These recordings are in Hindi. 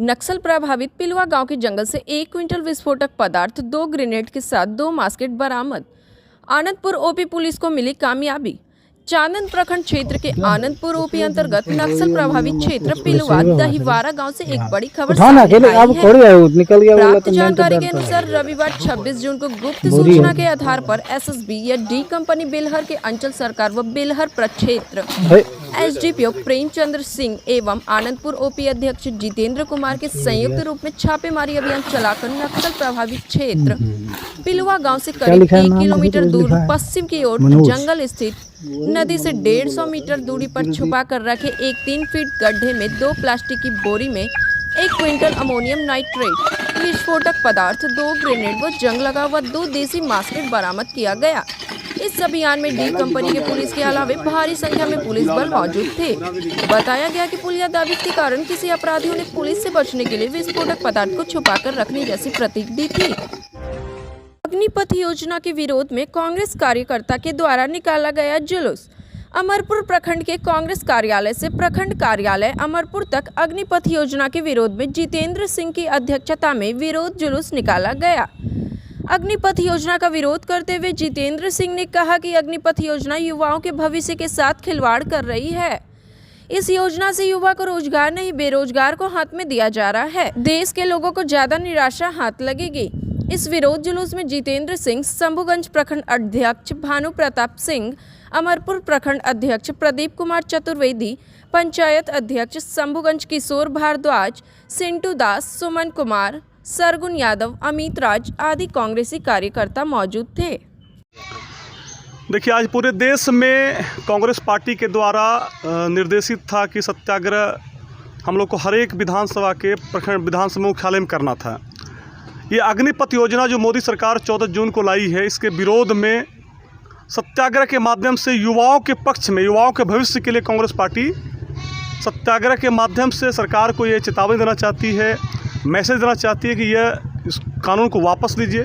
नक्सल प्रभावित पिलवा गांव के जंगल से 1 क्विंटल विस्फोटक पदार्थ, 2 ग्रेनेड के साथ 2 मास्केट बरामद। आनंदपुर ओपी पुलिस को मिली कामयाबी। चांदन प्रखंड क्षेत्र के आनंदपुर ओपी अंतर्गत नक्सल प्रभावित क्षेत्र पिलवा दहीवारा गांव से एक बड़ी खबर सामने आई है। प्राप्त जानकारी के अनुसार रविवार 26 जून को गुप्त सूचना के आधार पर एसएसबी या डी कंपनी बेलहर के अंचल सरकार व बेलहर प्रक्षेत्र एसडीपीओ प्रेमचंद्र सिंह एवं आनंदपुर ओपी अध्यक्ष जितेंद्र कुमार के संयुक्त रूप में छापेमारी अभियान चलाकर नक्सल प्रभावित क्षेत्र पिलवा गांव से करीब 1 किलोमीटर दूर पश्चिम की ओर जंगल स्थित नदी से 150 मीटर दूरी पर छुपा कर रखे एक 3 फीट गड्ढे में 2 प्लास्टिक की बोरी में 1 क्विंटल अमोनियम नाइट्रेट विस्फोटक पदार्थ, 2 ग्रेनेड व जंग लगा हुआ 2 देसी मास्केट बरामद किया गया। इस अभियान में डी कंपनी के पुलिस के अलावा भारी संख्या में पुलिस बल मौजूद थे। बताया गया कि पुलिया दावी के कारण किसी अपराधियों ने पुलिस से बचने के लिए विस्फोटक पदार्थ को छुपाकर रखने जैसी प्रतीक दी थी। अग्निपथ योजना के विरोध में कांग्रेस कार्यकर्ता के द्वारा निकाला गया जुलूस। अमरपुर प्रखंड के कांग्रेस कार्यालय से प्रखंड कार्यालय अमरपुर तक अग्निपथ योजना के विरोध में जितेंद्र सिंह की अध्यक्षता में विरोध जुलूस निकाला गया। अग्निपथ योजना का विरोध करते हुए जितेंद्र सिंह ने कहा कि अग्निपथ योजना युवाओं के भविष्य के साथ खिलवाड़ कर रही है। इस योजना से युवा को रोजगार नहीं, बेरोजगार को हाथ में दिया जा रहा है। देश के लोगों को ज्यादा निराशा हाथ लगेगी। इस विरोध जुलूस में जितेंद्र सिंह, शंभुगंज प्रखंड अध्यक्ष भानु प्रताप सिंह, अमरपुर प्रखंड अध्यक्ष प्रदीप कुमार चतुर्वेदी, पंचायत अध्यक्ष शंभुगंज किशोर भारद्वाज, सिंटू दास, सुमन कुमार, सरगुन यादव, अमित राज आदि कांग्रेसी कार्यकर्ता मौजूद थे। देखिए, आज पूरे देश में कांग्रेस पार्टी के द्वारा निर्देशित था कि सत्याग्रह हम लोग को हर एक विधानसभा के प्रखंड विधानसभा मुख्यालय में करना था। ये अग्निपथ योजना जो मोदी सरकार 14 जून को लाई है, इसके विरोध में सत्याग्रह के माध्यम से युवाओं के पक्ष में, युवाओं के भविष्य के लिए कांग्रेस पार्टी सत्याग्रह के माध्यम से सरकार को ये चेतावनी देना चाहती है, मैसेज देना चाहती है कि यह इस कानून को वापस लीजिए।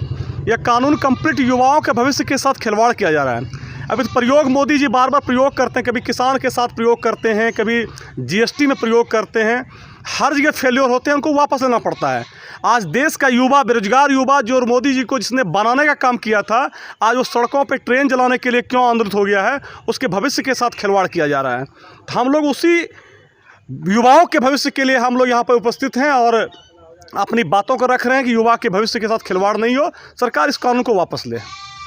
यह कानून कंप्लीट युवाओं के भविष्य के साथ खिलवाड़ किया जा रहा है। अब इस प्रयोग मोदी जी बार बार प्रयोग करते हैं, कभी किसान के साथ प्रयोग करते हैं, कभी जीएसटी में प्रयोग करते हैं, हर जगह फेल्योर होते हैं, उनको वापस लेना पड़ता है। आज देश का युवा, बेरोजगार युवा जो मोदी जी को जिसने बनाने का काम किया था, आज वो सड़कों पे ट्रेन चलाने के लिए क्यों आंदोलित हो गया है, उसके भविष्य के साथ खिलवाड़ किया जा रहा है। तो हम लोग उसी युवाओं के भविष्य के लिए हम लोग यहाँ पर उपस्थित हैं और अपनी बातों को रख रहे हैं कि युवा के भविष्य के साथ खिलवाड़ नहीं हो, सरकार इस कानून को वापस ले।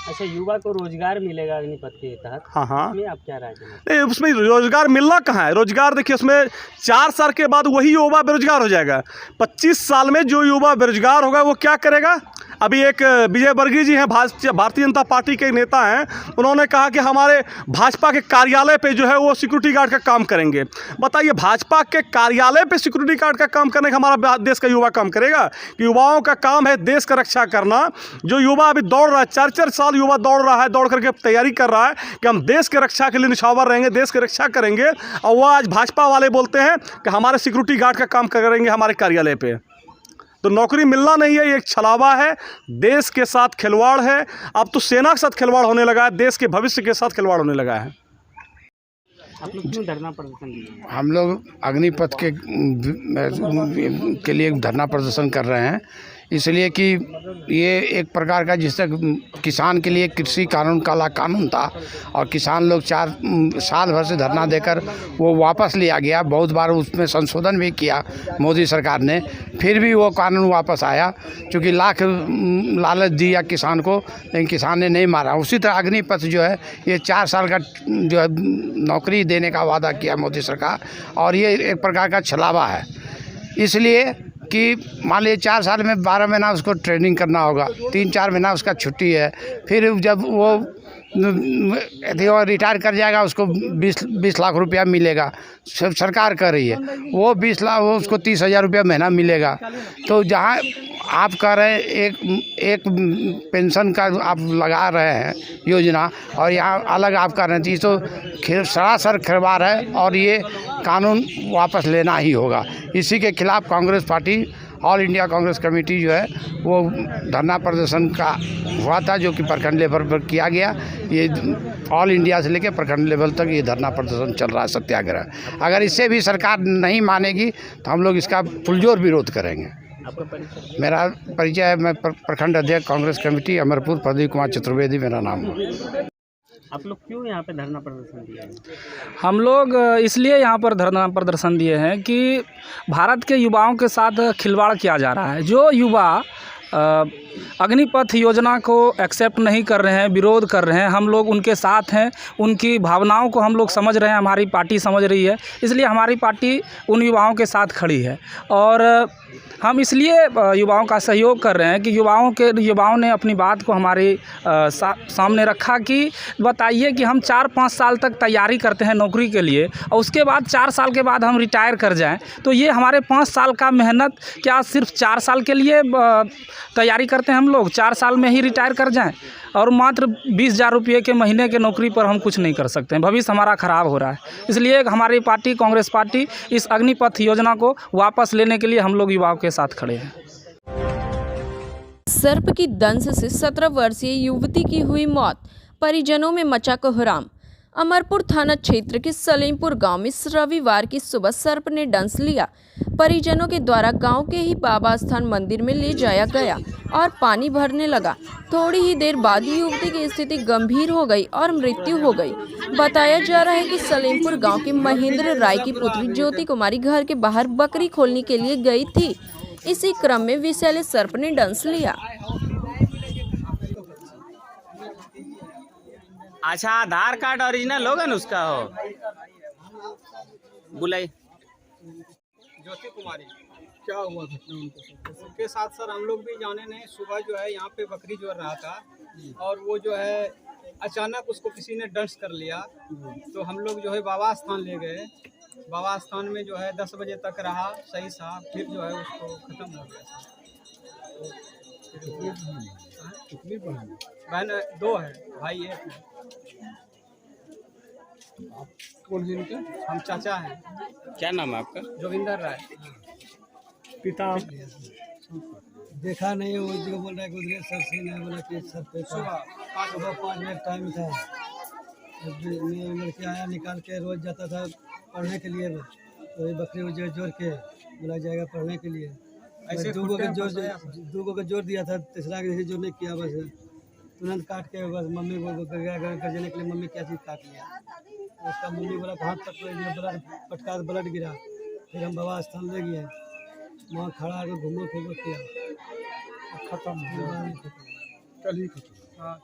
अच्छा, युवा को रोजगार मिलेगा अग्निपथ के तहत? हाँ, उसमें आप क्या राय देंगे? नहीं, उसमें रोजगार मिलना कहाँ है? रोजगार देखिए, उसमें 4 साल के बाद वही युवा बेरोजगार हो जाएगा। 25 साल में जो युवा बेरोजगार होगा वो क्या करेगा? अभी एक विजय वर्गीय जी हैं, भारतीय जनता पार्टी के नेता हैं, उन्होंने कहा कि हमारे भाजपा के कार्यालय पे जो है वो सिक्योरिटी गार्ड का काम करेंगे। बताइए, भाजपा के कार्यालय पे सिक्योरिटी गार्ड का काम करने का हमारा देश का युवा काम करेगा? कि युवाओं का काम है देश का रक्षा करना। जो युवा अभी दौड़ रहा है, 4-4 साल युवा दौड़ रहा है, दौड़ करके तैयारी कर रहा है कि हम देश के रक्षा के लिए निछावर रहेंगे, देश की रक्षा करेंगे, और वह आज भाजपा वाले बोलते हैं कि हमारे सिक्योरिटी गार्ड का काम करेंगे हमारे कार्यालय पे। तो नौकरी मिलना नहीं है, ये एक छलावा है, देश के साथ खिलवाड़ है। अब तो सेना के साथ खिलवाड़ होने लगा है, देश के भविष्य के साथ खिलवाड़ होने लगा है। आप लोग क्यों धरना प्रदर्शन किए? हम लोग अग्निपथ के लिए धरना प्रदर्शन कर रहे हैं, इसलिए कि ये एक प्रकार का जिससे किसान के लिए कृषि कानून काला कानून था और किसान लोग 4 साल भर से धरना देकर वो वापस लिया गया। बहुत बार उसमें संशोधन भी किया मोदी सरकार ने, फिर भी वो कानून वापस आया, क्योंकि लाख लालच दिया किसान को, लेकिन किसान ने नहीं मारा। उसी तरह अग्निपथ जो है, ये 4 साल का जो है नौकरी देने का वादा किया मोदी सरकार, और ये एक प्रकार का छलावा है। इसलिए कि मान लीजिए 4 साल में 12 महीना उसको ट्रेनिंग करना होगा, 3-4 महीना उसका छुट्टी है, फिर जब वो रिटायर कर जाएगा उसको 20 लाख रुपया मिलेगा, सरकार कर रही है। वो 20 लाख, वो उसको 30,000 रुपया महीना मिलेगा। तो जहाँ आप कह रहे हैं एक पेंशन का आप लगा रहे हैं योजना, और यहाँ अलग आप कर रहे हैं, तो सरासर खिलवाड़ है और ये कानून वापस लेना ही होगा। इसी के खिलाफ Congress party, all India Congress committee जो है वो धरना प्रदर्शन का हुआ था, जो कि प्रखंड लेवल पर किया गया। ये ऑल इंडिया से लेकर प्रखंड लेवल तक ये धरना प्रदर्शन चल रहा है, सत्याग्रह। अगर इससे भी सरकार नहीं मानेगी तो हम लोग इसका पुरजोर विरोध करेंगे। आपका परिचय? मेरा परिचय है, मैं प्रखंड अध्यक्ष कांग्रेस कमेटी अमरपुर, प्रदीप कुमार चतुर्वेदी मेरा नाम है। आप लोग क्यों यहाँ पे धरना प्रदर्शन दिया है? हम लोग इसलिए यहाँ पर धरना प्रदर्शन दिए हैं कि भारत के युवाओं के साथ खिलवाड़ किया जा रहा है। जो युवा अग्निपथ योजना को एक्सेप्ट नहीं कर रहे हैं, विरोध कर रहे हैं, हम लोग उनके साथ हैं। उनकी भावनाओं को हम लोग समझ रहे हैं, हमारी पार्टी समझ रही है, इसलिए हमारी पार्टी उन युवाओं के साथ खड़ी है। और हम इसलिए युवाओं का सहयोग कर रहे हैं कि युवाओं ने अपनी बात को हमारे सामने रखा कि बताइए कि हम 4-5 साल तक तैयारी करते हैं नौकरी के लिए और उसके बाद 4 साल के बाद हम रिटायर कर जाएं, तो ये हमारे 5 साल का मेहनत क्या सिर्फ 4 साल के लिए तैयारी करते हैं हम लोग, 4 साल में ही रिटायर कर जाएं और मात्र 20,000 रुपये के महीने के नौकरी पर हम कुछ नहीं कर सकते हैं। भविष्य हमारा ख़राब हो रहा है। इसलिए हमारी पार्टी कांग्रेस पार्टी इस अग्निपथ योजना को वापस लेने के लिए हम लोग युवाओं के साथ खड़े हैं। सर्प की दंश से 17 वर्षीय युवती की हुई मौत, परिजनों में मचा कोहराम। अमरपुर थाना क्षेत्र के सलीमपुर गांव में रविवार की सुबह सर्प ने डंस लिया। परिजनों के द्वारा गांव के ही बाबा स्थान मंदिर में ले जाया गया और पानी भरने लगा। थोड़ी ही देर बाद युवती की स्थिति गंभीर हो गई और मृत्यु हो गई। बताया जा रहा है कि सलीमपुर गांव के महेंद्र राय की पुत्री ज्योति कुमारी घर के बाहर बकरी खोलने के लिए गई थी। इसी क्रम में विषैले सर्प ने डंस लिया। अच्छा, आधार कार्ड ओरिजिनल होगा ना उसका? हो बुलाई ज्योति कुमारी, क्या हुआ घटना उनके साथ? सर हम लोग भी जाने नहीं, सुबह जो है यहाँ पे बकरी जो रहा था और वो जो है अचानक उसको किसी ने डंस कर लिया, तो हम लोग जो है बाबा स्थान ले गए। बाबा स्थान में जो है 10 बजे तक रहा सही सा, फिर जो है उसको ख़त्म हो गया। कितनी बहन? 2 है, भाई 1 है। आप कौन जी इनके? हम चाचा हैं। क्या नाम है आपका? जोगिंदर राय। पिता देखा नहीं, वो जो बोल रहा है कि उधर सर से नहीं बोला कि सर पे सुबह 5 मिनट टाइम था। लड़के आया निकाल के, रोज जाता था पढ़ने के लिए, तो ये बकरी को जोड़ के बुला जाएगा पढ़ने के लिए। ऐसे 2 गो का जोड़ दिया था, तीसरा के जोड़ नहीं किया, बस तुरंत काट के बस मम्मी को घर जाने के लिए मम्मी क्या चीज़ काट लिया। उसका मम्मी बोला हाथ ब्लड पटका ब्लड गिरा। फिर हम बाबा स्थान ले गए, वहाँ खड़ा आकर घूमो फिरो किया, खत्म कल ही खत्म। हाँ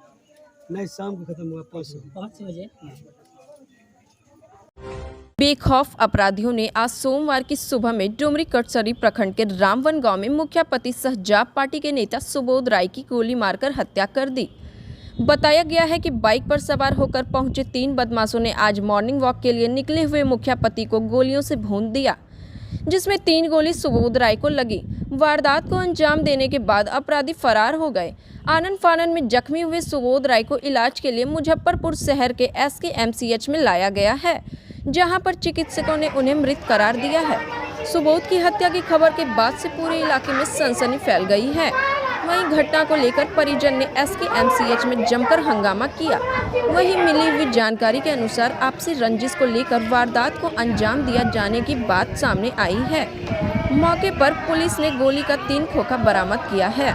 नहीं, शाम को खत्म हुआ, 5 बजे। बेखौफ अपराधियों ने आज सोमवार की सुबह में डुमरी कटसरी प्रखंड के रामवन गांव में मुखिया पति सह जाप पार्टी के नेता सुबोध राय की गोली मारकर हत्या कर दी। बताया गया है कि बाइक पर सवार होकर पहुंचे 3 बदमाशों ने आज मॉर्निंग वॉक के लिए निकले हुए मुखिया पति को गोलियों से भून दिया, जिसमें 3 गोली सुबोध राय को लगी। वारदात को अंजाम देने के बाद अपराधी फरार हो गए। आनन फानन में जख्मी हुए सुबोध राय को इलाज के लिए मुजफ्फरपुर शहर के SKMCH में लाया गया है, जहां पर चिकित्सकों ने उन्हें मृत करार दिया है। सुबोध की हत्या की खबर के बाद से पूरे इलाके में सनसनी फैल गई है। वहीं घटना को लेकर परिजन ने SKMCH में जमकर हंगामा किया। वहीं मिली हुई जानकारी के अनुसार आपसी रंजिश को लेकर वारदात को अंजाम दिया जाने की बात सामने आई है। मौके पर पुलिस ने गोली का 3 खोखा बरामद किया है।